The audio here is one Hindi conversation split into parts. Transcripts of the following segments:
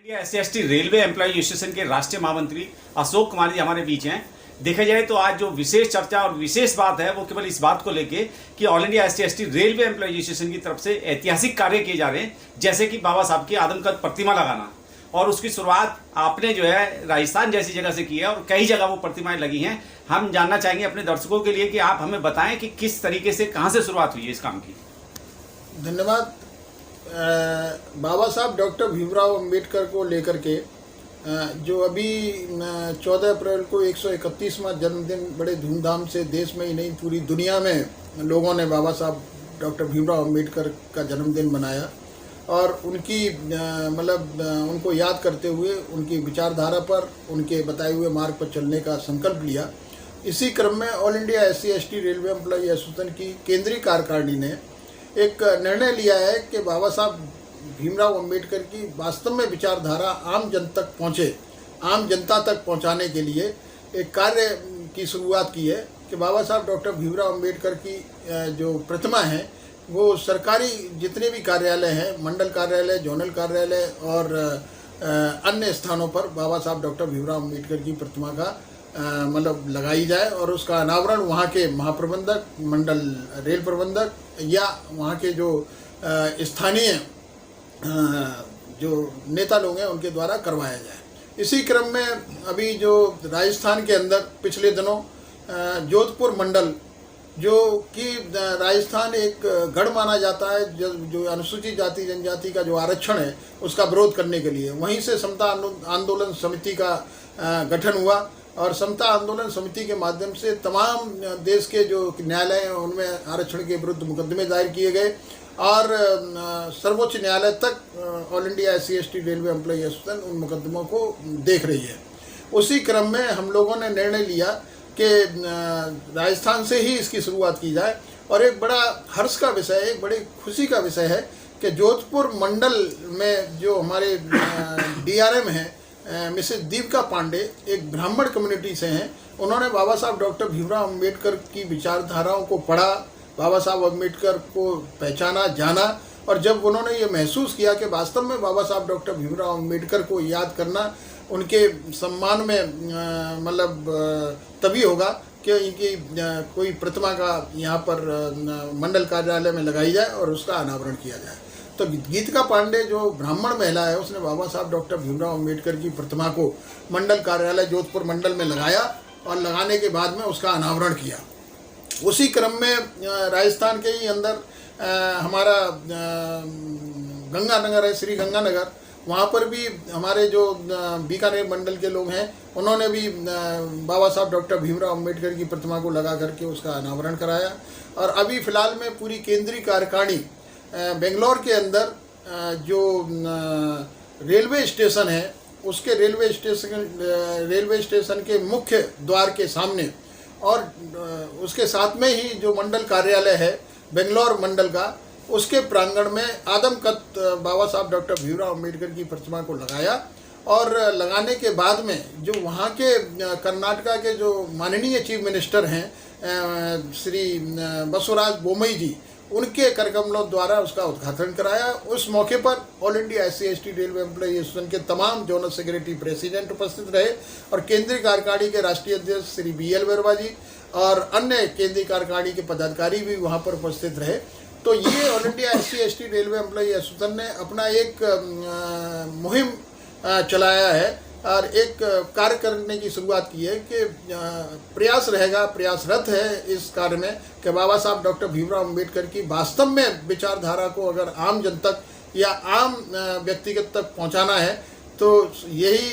India SC/ST railway employee association के राष्ट्रीय महामंत्री अशोक कुमार जी हमारे बीच हैं। देखा जाए तो आज जो विशेष चर्चा और विशेष बात है वो केवल इस बात को लेके कि all India SC/ST railway employee association की तरफ से ऐतिहासिक कार्य किए जा रहे हैं, जैसे कि बाबा साहब की आदमकद प्रतिमा लगाना। और उसकी शुरुआत आपने जो है राजस्थान जैसी जगह से की है और कई जगह वो प्रतिमाएं लगी हैं। हम जानना चाहेंगे अपने दर्शकों के लिए कि आप हमें बताएं कि किस तरीके से, कहाँ से शुरुआत हुई है इस काम की। धन्यवाद। बाबा साहब डॉक्टर भीमराव अंबेडकर को लेकर के जो अभी 14 अप्रैल को 131वां जन्मदिन बड़े धूमधाम से देश में ही नहीं पूरी दुनिया में लोगों ने बाबा साहब डॉक्टर भीमराव अंबेडकर का जन्मदिन मनाया और उनकी उनको याद करते हुए उनकी विचारधारा पर, उनके बताए हुए मार्ग पर चलने का संकल्प लिया। इसी क्रम में all India SC/ST railway employee association की केंद्रीय कार्यकारिणी ने एक निर्णय लिया है कि बाबा साहब भीमराव अंबेडकर की वास्तव में विचारधारा आम जन तक पहुँचे, आम जनता तक पहुँचाने के लिए एक कार्य की शुरुआत की है कि बाबा साहब डॉक्टर भीमराव अंबेडकर की जो प्रतिमा है वो सरकारी जितने भी कार्यालय हैं, मंडल कार्यालय, जोनल कार्यालय और अन्य स्थानों पर बाबा साहब डॉक्टर भीमराव अंबेडकर की प्रतिमा का लगाई जाए और उसका अनावरण वहाँ के महाप्रबंधक, मंडल रेल प्रबंधक या वहाँ के जो स्थानीय जो नेता लोग हैं उनके द्वारा करवाया जाए। इसी क्रम में अभी जो राजस्थान के अंदर पिछले दिनों जोधपुर मंडल, जो कि राजस्थान एक गढ़ माना जाता है, जो अनुसूचित जाति जनजाति का जो आरक्षण है उसका विरोध करने के लिए, वहीं से समता आंदोलन समिति का गठन हुआ और समता आंदोलन समिति के माध्यम से तमाम देश के जो न्यायालय हैं उनमें आरक्षण के विरुद्ध मुकदमे दायर किए गए और सर्वोच्च न्यायालय तक all India SC/ST railway employee association उन मुकदमों को देख रही है। उसी क्रम में हम लोगों ने निर्णय लिया कि राजस्थान से ही इसकी शुरुआत की जाए और एक बड़ा हर्ष का विषय है, एक बड़ी खुशी का विषय है कि जोधपुर मंडल में जो हमारे DRM हैं मिसेस दीपिका पांडे, एक ब्राह्मण कम्युनिटी से हैं। उन्होंने बाबा साहब डॉक्टर भीमराव अंबेडकर की विचारधाराओं को पढ़ा, बाबा साहब अंबेडकर को पहचाना, जाना और जब उन्होंने ये महसूस किया कि वास्तव में बाबा साहब डॉक्टर भीमराव अंबेडकर को याद करना उनके सम्मान में तभी होगा कि इनकी कोई प्रतिमा का यहाँ पर मंडल कार्यालय में लगाई जाए और उसका अनावरण किया जाए। तो गीतिका पांडे जो ब्राह्मण महिला है उसने बाबा साहब डॉक्टर भीमराव अंबेडकर की प्रतिमा को मंडल कार्यालय जोधपुर मंडल में लगाया और लगाने के बाद में उसका अनावरण किया। उसी क्रम में राजस्थान के ही अंदर हमारा गंगानगर है, श्री गंगानगर, वहाँ पर भी हमारे जो बीकानेर मंडल के लोग हैं उन्होंने भी बाबा साहब डॉक्टर भीमराव अंबेडकर की प्रतिमा को लगा करके उसका अनावरण कराया। और अभी फ़िलहाल में पूरी केंद्रीय कार्यकारिणी बेंगलोर के अंदर जो रेलवे स्टेशन है उसके रेलवे स्टेशन के मुख्य द्वार के सामने और उसके साथ में ही जो मंडल कार्यालय है बेंगलोर मंडल का, उसके प्रांगण में आदमकद बाबा साहब डॉक्टर भीमराव अंबेडकर की प्रतिमा को लगाया और लगाने के बाद में जो वहाँ के कर्नाटका के जो माननीय चीफ मिनिस्टर हैं श्री बसवराज बोम्मई जी, उनके करकमलों द्वारा उसका उद्घाटन कराया। उस मौके पर all India SC/ST railway employee association के तमाम जोनल सेक्रेटरी प्रेसिडेंट उपस्थित रहे और केंद्रीय कार्यकारिणी के राष्ट्रीय अध्यक्ष श्री BL वर्मा जी और अन्य केंद्रीय कार्यकारिणी के पदाधिकारी भी वहाँ पर उपस्थित रहे। तो ये all India SC/ST railway employee association ने अपना एक मुहिम चलाया है और एक कार्य करने की शुरुआत की है कि प्रयासरत है इस कार्य में कि बाबा साहब डॉक्टर भीमराव अंबेडकर की वास्तव में विचारधारा को अगर आम जन तक या आम व्यक्तिगत तक पहुंचाना है तो यही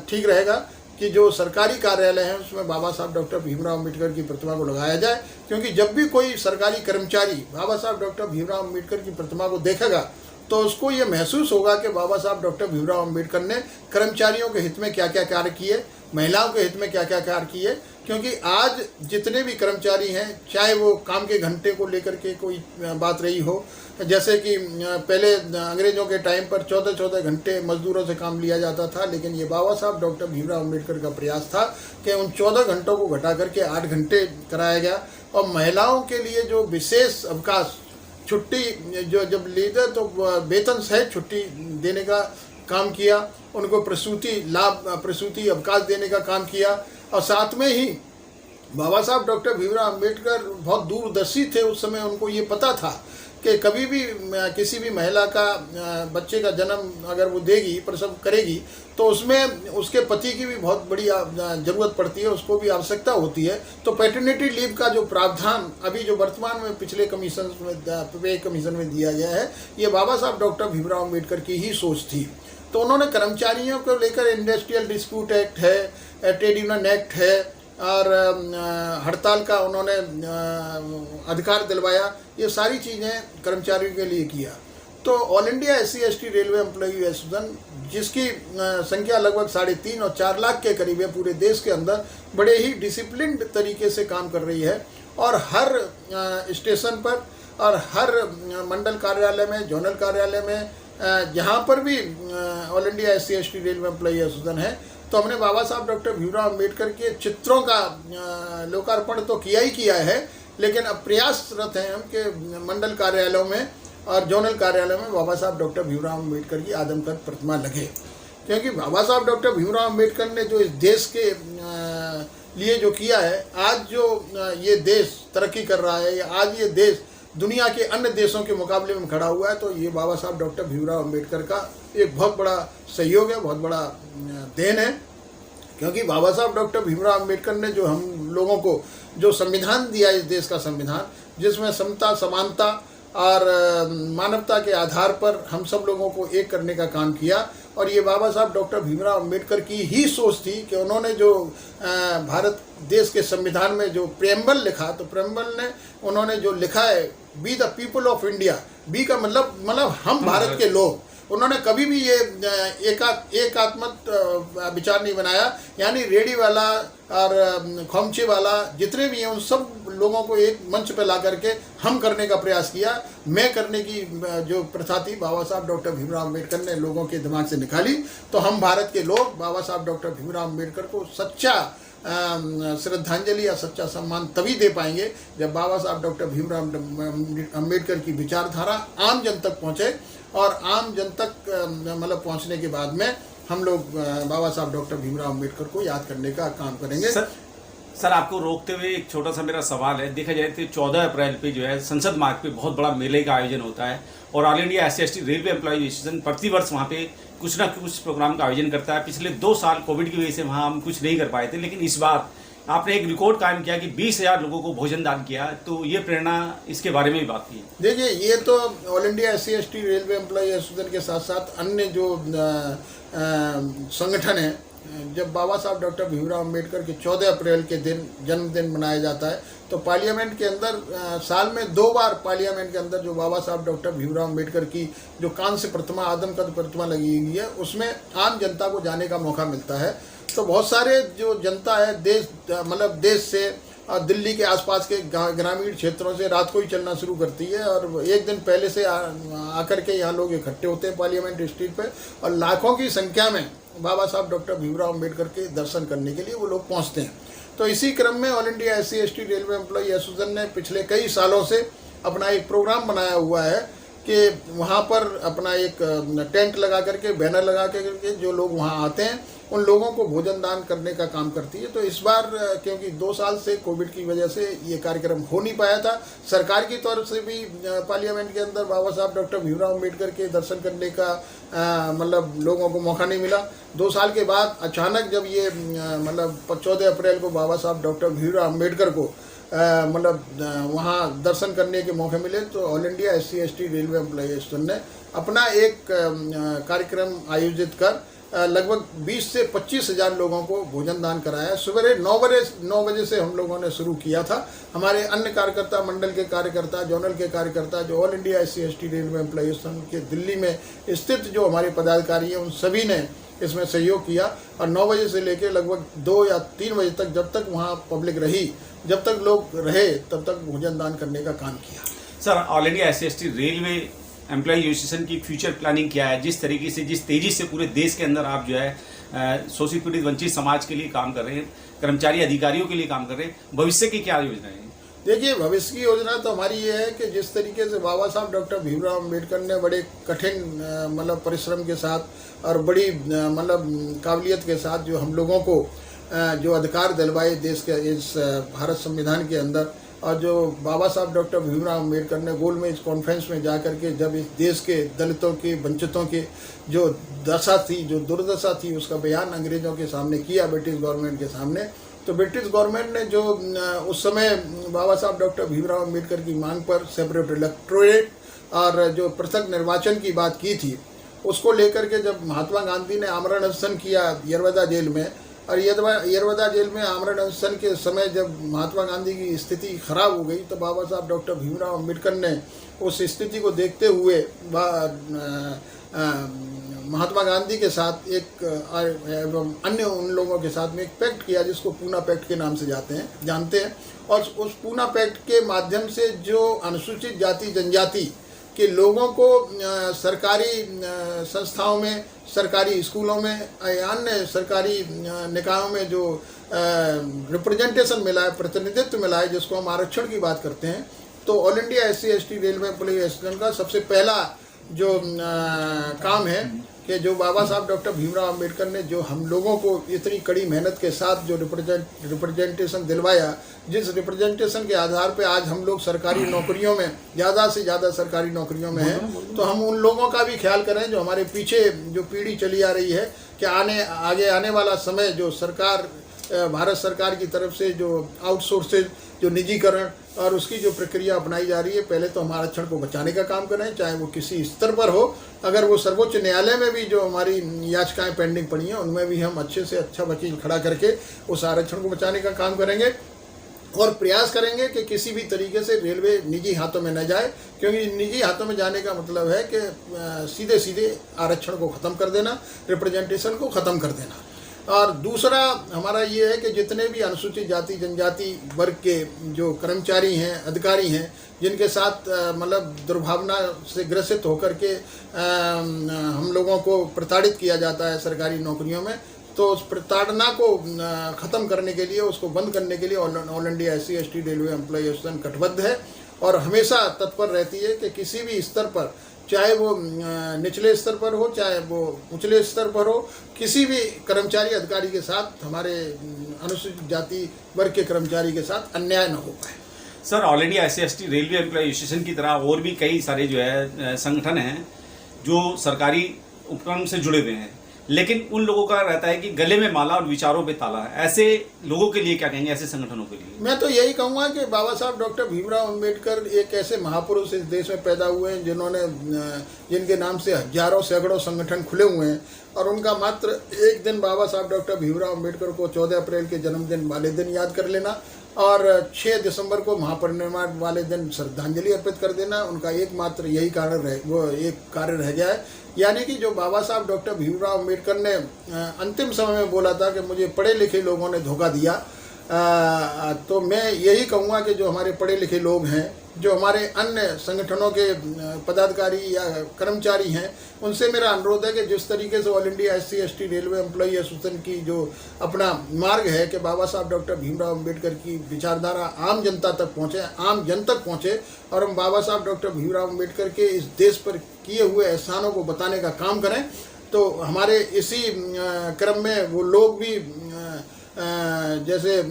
ठीक रहेगा कि जो सरकारी कार्यालय हैं उसमें बाबा साहब डॉक्टर भीमराव अंबेडकर की प्रतिमा को लगाया जाए, क्योंकि जब भी कोई सरकारी कर्मचारी बाबा साहब डॉक्टर भीमराव अंबेडकर की प्रतिमा को देखेगा तो उसको ये महसूस होगा कि बाबा साहब डॉक्टर भीमराव अंबेडकर ने कर्मचारियों के हित में क्या क्या कार्य किए, महिलाओं के हित में क्या क्या कार्य किए। क्योंकि आज जितने भी कर्मचारी हैं, चाहे वो काम के घंटे को लेकर के कोई बात रही हो, जैसे कि पहले अंग्रेज़ों के टाइम पर 14-14 घंटे मजदूरों से काम लिया जाता था, लेकिन ये बाबा साहब डॉक्टर भीमराव अंबेडकर का प्रयास था कि उन 14 घंटों को घटा करके 8 घंटे कराया गया। और महिलाओं के लिए जो विशेष अवकाश छुट्टी जो जब ली जाए तो वेतन सहित छुट्टी देने का काम किया, उनको प्रसूति अवकाश देने का काम किया। और साथ में ही बाबा साहब डॉक्टर भीमराव अम्बेडकर बहुत दूरदर्शी थे। उस समय उनको ये पता था कि कभी भी किसी भी महिला का बच्चे का जन्म अगर वो देगी, प्रसव करेगी, तो उसमें उसके पति की भी बहुत बड़ी ज़रूरत पड़ती है, उसको भी आवश्यकता होती है। तो पैटर्निटी लीव का जो प्रावधान अभी जो वर्तमान में पिछले पे कमीशन में दिया गया है, ये बाबा साहब डॉक्टर भीमराव अम्बेडकर की ही सोच थी। तो उन्होंने कर्मचारियों को लेकर इंडस्ट्रियल डिस्प्यूट एक्ट है, ट्रेड यूनियन एक्ट है, और हड़ताल का उन्होंने अधिकार दिलवाया। ये सारी चीज़ें कर्मचारियों के लिए किया। तो all India SC/ST railway employee association, जिसकी संख्या लगभग 3.5 और 4 लाख के करीब है पूरे देश के अंदर, बड़े ही डिसिप्लिन्ड तरीके से काम कर रही है। और हर स्टेशन पर और हर मंडल कार्यालय में, जोनल कार्यालय में, जहाँ पर भी all India SC/ST railway employee association है, तो हमने बाबा साहब डॉक्टर भीमराव अम्बेडकर के चित्रों का लोकार्पण तो किया ही किया है, लेकिन अब प्रयासरत हैं हम कि मंडल कार्यालयों में और जोनल कार्यालय में बाबा साहब डॉक्टर भीमराव अम्बेडकर की आदमकद प्रतिमा लगे। क्योंकि बाबा साहब डॉक्टर भीमराव अम्बेडकर ने जो इस देश के लिए जो किया है, आज जो ये देश तरक्की कर रहा है, आज ये देश दुनिया के अन्य देशों के मुकाबले में खड़ा हुआ है, तो ये बाबा साहब डॉक्टर भीमराव अम्बेडकर का एक बहुत बड़ा सहयोग है, बहुत बड़ा देन है। क्योंकि बाबा साहब डॉक्टर भीमराव अम्बेडकर ने जो हम लोगों को जो संविधान दिया, इस देश का संविधान, जिसमें समता, समानता और मानवता के आधार पर हम सब लोगों को एक करने का काम किया। और ये बाबा साहब डॉक्टर भीमराव अम्बेडकर की ही सोच थी कि उन्होंने जो भारत देश के संविधान में जो प्रेम्बल लिखा, तो प्रेम्बल ने उन्होंने जो लिखा है, be the people of India, be का मतलब हम भारत के लोग। उन्होंने कभी भी ये एकात्मक विचार नहीं बनाया, यानी रेडी वाला और खोमचे वाला जितने भी हैं उन सब लोगों को एक मंच पे ला करके हम करने का प्रयास किया। मैं करने की जो प्रथा थी, बाबा साहब डॉक्टर भीमराव अम्बेडकर ने लोगों के दिमाग से निकाली। तो हम भारत के लोग बाबा साहब डॉक्टर भीमराव अम्बेडकर को सच्चा श्रद्धांजलि या सच्चा सम्मान तभी दे पाएंगे जब बाबा साहब डॉक्टर भीमराव अम्बेडकर की विचारधारा आम जन तक पहुँचे। और आम जन तक मतलब पहुँचने के बाद में हम लोग बाबा साहब डॉक्टर भीमराव अम्बेडकर को याद करने का काम करेंगे। सर आपको रोकते हुए एक छोटा सा मेरा सवाल है। देखा जाए तो 14 अप्रैल पे जो है संसद मार्ग पे बहुत बड़ा मेले का आयोजन होता है, और all India SC/ST railway employee association प्रतिवर्ष वहाँ पे कुछ ना कुछ प्रोग्राम का आयोजन करता है। पिछले 2 साल कोविड की वजह से वहाँ हम कुछ नहीं कर पाए थे, लेकिन इस बार आपने एक रिकॉर्ड कायम किया कि 20,000 लोगों को भोजन दान किया। तो ये प्रेरणा, इसके बारे में भी बात की। देखिए, ये तो all India SC/ST railway employee association के साथ साथ अन्य जो संगठन है, जब बाबा साहब डॉक्टर भीमराव अम्बेडकर के 14 अप्रैल के दिन जन्मदिन मनाया जाता है, तो पार्लियामेंट के अंदर साल में 2 बार पार्लियामेंट के अंदर जो बाबा साहब डॉक्टर भीमराव अम्बेडकर की जो कांस्य प्रतिमा, आदमकद प्रतिमा लगी हुई है, उसमें आम जनता को जाने का मौका मिलता है। तो बहुत सारे जो जनता है देश से और दिल्ली के आसपास के ग्रामीण क्षेत्रों से रात को ही चलना शुरू करती है, और एक दिन पहले से आकर के यहाँ लोग इकट्ठे होते हैं पार्लियामेंट स्ट्रीट पे, और लाखों की संख्या में बाबा साहब डॉक्टर भीमराव अम्बेडकर के दर्शन करने के लिए वो लोग पहुँचते हैं। तो इसी क्रम में all India SC/ST railway employee association ने पिछले कई सालों से अपना एक प्रोग्राम बनाया हुआ है कि वहाँ पर अपना एक टेंट लगा करके, बैनर लगा करके जो लोग वहाँ आते हैं उन लोगों को भोजन दान करने का काम करती है। तो इस बार क्योंकि 2 साल से कोविड की वजह से ये कार्यक्रम हो नहीं पाया था, सरकार की तरफ से भी पार्लियामेंट के अंदर बाबा साहब डॉक्टर भीमराव अम्बेडकर के दर्शन करने का मतलब लोगों को मौका नहीं मिला। 2 साल के बाद अचानक जब ये मतलब 14 अप्रैल को बाबा साहब डॉक्टर भीमराव अम्बेडकर को वहाँ दर्शन करने के मौके मिले, तो all India SC/ST railway employee association ने अपना एक कार्यक्रम आयोजित कर लगभग 20 से 25,000 लोगों को भोजन दान कराया। सुबह 9 बजे से हम लोगों ने शुरू किया था। हमारे अन्य कार्यकर्ता, मंडल के कार्यकर्ता, जोनल के कार्यकर्ता, जो all India SC/ST railway employee association के दिल्ली में स्थित जो हमारे पदाधिकारी हैं, उन सभी ने इसमें सहयोग किया। और 9 बजे से लेकर लगभग 2 या 3 बजे तक, जब तक वहाँ पब्लिक रही, जब तक लोग रहे, तब तक भोजन दान करने का काम किया। Sir, all India SC/ST railway employee association की फ्यूचर प्लानिंग क्या है? जिस तरीके से, जिस तेजी से पूरे देश के अंदर आप जो है शोषित पीड़ित वंचित समाज के लिए काम कर रहे हैं, कर्मचारी अधिकारियों के लिए काम कर रहे हैं, भविष्य की क्या योजना है? देखिए, भविष्य की योजना तो हमारी ये है कि जिस तरीके से बाबा साहब डॉक्टर भीमराव अम्बेडकर ने बड़े कठिन मतलब परिश्रम के साथ और बड़ी मतलब काबिलियत के साथ जो हम लोगों को जो अधिकार दिलवाए देश के इस भारत संविधान के अंदर, और जो बाबा साहब डॉक्टर भीमराव अम्बेडकर ने गोलमेज कॉन्फ्रेंस में जा कर के जब इस देश के दलितों के, वंचितों के जो दशा थी, जो दुर्दशा थी, उसका बयान अंग्रेज़ों के सामने किया, ब्रिटिश गवर्नमेंट के सामने, तो ब्रिटिश गवर्नमेंट ने जो उस समय बाबा साहब डॉक्टर भीमराव अम्बेडकर की मांग पर सेपरेट इलेक्टोरेट और जो पृथक निर्वाचन की बात की थी, उसको लेकर के जब महात्मा गांधी ने आमरण अनशन किया यरवदा जेल में, और यरवदा जेल में आमरण अनशन के समय जब महात्मा गांधी की स्थिति खराब हो गई, तो बाबा साहब डॉक्टर भीमराव अम्बेडकर ने उस स्थिति को देखते हुए महात्मा गांधी के साथ एक एवं अन्य उन लोगों के साथ में एक पैक्ट किया, जिसको पूना पैक्ट के नाम से जानते हैं। और उस पूना पैक्ट के माध्यम से जो अनुसूचित जाति जनजाति के लोगों को सरकारी संस्थाओं में, सरकारी स्कूलों में या अन्य सरकारी निकायों में जो रिप्रेजेंटेशन मिला है, प्रतिनिधित्व मिला है, जिसको हम आरक्षण की बात करते हैं, तो all India SC/ST railway employee association का सबसे पहला जो काम है कि जो बाबा साहब डॉक्टर भीमराव अम्बेडकर ने जो हम लोगों को इतनी कड़ी मेहनत के साथ जो रिप्रेजेंटेशन दिलवाया, जिस रिप्रेजेंटेशन के आधार पे आज हम लोग सरकारी नौकरियों में, ज़्यादा से ज़्यादा सरकारी नौकरियों में हैं, तो हम उन लोगों का भी ख्याल करें जो हमारे पीछे जो पीढ़ी चली आ रही है कि आगे आने वाला समय जो सरकार, भारत सरकार की तरफ से जो आउटसोर्सेज, जो निजीकरण और उसकी जो प्रक्रिया अपनाई जा रही है, पहले तो हम आरक्षण को बचाने का काम करें, चाहे वो किसी स्तर पर हो। अगर वो सर्वोच्च न्यायालय में भी जो हमारी याचिकाएं पेंडिंग पड़ी हैं, उनमें भी हम अच्छे से अच्छा वकील खड़ा करके उस आरक्षण को बचाने का काम करेंगे और प्रयास करेंगे कि किसी भी तरीके से रेलवे निजी हाथों में न जाए, क्योंकि निजी हाथों में जाने का मतलब है कि सीधे सीधे आरक्षण को ख़त्म कर देना, रिप्रेजेंटेशन को ख़त्म कर देना। और दूसरा हमारा ये है कि जितने भी अनुसूचित जाति जनजाति वर्ग के जो कर्मचारी हैं, अधिकारी हैं, जिनके साथ मतलब दुर्भावना से ग्रसित होकर के हम लोगों को प्रताड़ित किया जाता है सरकारी नौकरियों में, तो उस प्रताड़ना को ख़त्म करने के लिए, उसको बंद करने के लिए all India SC/ST railway employee association कटिबद्ध है और हमेशा तत्पर रहती है कि किसी भी स्तर पर, चाहे वो निचले स्तर पर हो, चाहे वो उचले स्तर पर हो, किसी भी कर्मचारी अधिकारी के साथ, हमारे अनुसूचित जाति वर्ग के कर्मचारी के साथ अन्याय न हो पाए। Sir, all India SC/ST railway employee association की तरह और भी कई सारे जो है संगठन हैं जो सरकारी उपक्रम से जुड़े हुए हैं, लेकिन उन लोगों का रहता है कि गले में माला और विचारों पे ताला है। ऐसे लोगों के लिए क्या कहेंगे, ऐसे संगठनों के लिए? मैं तो यही कहूँगा कि बाबा साहब डॉक्टर भीमराव अम्बेडकर एक ऐसे महापुरुष इस देश में पैदा हुए हैं जिनके नाम से हजारों सैकड़ों संगठन खुले हुए हैं, और उनका मात्र एक दिन बाबा साहब डॉक्टर भीमराव अम्बेडकर को 14 अप्रैल के जन्मदिन वाले दिन याद कर लेना और 6 दिसंबर को महापरिनिर्वाण वाले दिन श्रद्धांजलि अर्पित कर देना, उनका एकमात्र यही कार्य रह गया है। यानी कि जो बाबा साहब डॉक्टर भीमराव अम्बेडकर ने अंतिम समय में बोला था कि मुझे पढ़े लिखे लोगों ने धोखा दिया, तो मैं यही कहूँगा कि जो हमारे पढ़े लिखे लोग हैं, जो हमारे अन्य संगठनों के पदाधिकारी या कर्मचारी हैं, उनसे मेरा अनुरोध है कि जिस तरीके से all India SC/ST railway employee association की जो अपना मार्ग है कि बाबा साहब डॉक्टर भीमराव अम्बेडकर की विचारधारा आम जनता तक पहुँचे, आम जन तक पहुँचे, और हम बाबा साहब डॉक्टर भीमराव अम्बेडकर के इस देश पर किए हुए एहसानों को बताने का काम करें, तो हमारे इसी क्रम में वो लोग भी जैसे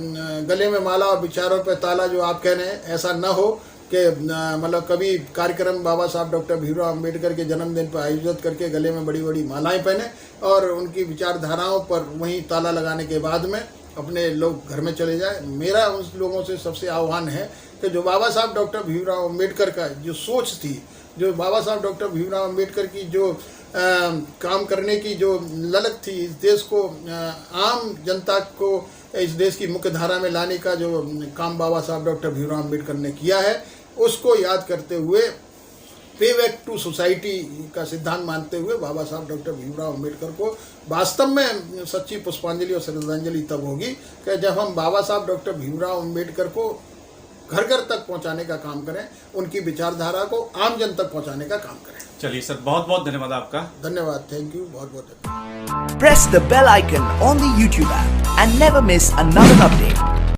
गले में माला और विचारों पर ताला जो आप कह रहे हैं, ऐसा न हो कि मतलब कभी कार्यक्रम बाबा साहब डॉक्टर भीमराव अम्बेडकर के जन्मदिन पर आयोजित करके गले में बड़ी बड़ी मालाएं पहने और उनकी विचारधाराओं पर वहीं ताला लगाने के बाद में अपने लोग घर में चले जाए। मेरा उन लोगों से सबसे आह्वान है कि जो बाबा साहब डॉक्टर भीमराव अम्बेडकर का जो सोच थी, जो बाबा साहब डॉक्टर भीमराव अम्बेडकर की जो काम करने की जो ललक थी, इस देश को आम जनता को इस देश की मुख्य धारा में लाने का जो काम बाबा साहब डॉक्टर भीमराव अम्बेडकर ने किया है, उसको याद करते हुए पे बैक टू सोसाइटी का सिद्धांत मानते हुए बाबा साहब डॉक्टर भीमराव अम्बेडकर को वास्तव में सच्ची पुष्पांजलि और श्रद्धांजलि तब होगी कि जब हम बाबा साहब डॉक्टर भीमराव अम्बेडकर को घर घर तक पहुंचाने का काम करें, उनकी विचारधारा को आम जन तक पहुंचाने का काम करें। चलिए सर, बहुत बहुत धन्यवाद आपका। धन्यवाद, थैंक यू, बहुत बहुत धन्यवाद। Press the bell icon on the YouTube app and never miss another update.